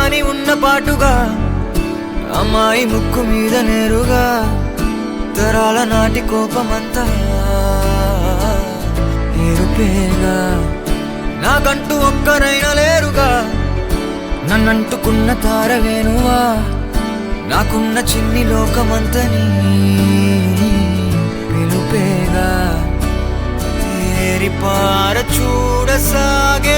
అని ఉన్న పాటుగా అమ్మాయి ముక్కు మీద నేరుగా తరాల నాటి కోపమంతా ఎరుపేగా నాకంటూ ఒక్కరైనా లేరుగా నన్నంటుకున్న తారవేనువా నాకున్న చిన్ని లోకమంతని పిలుపేగా తేరి పార చూడసాగే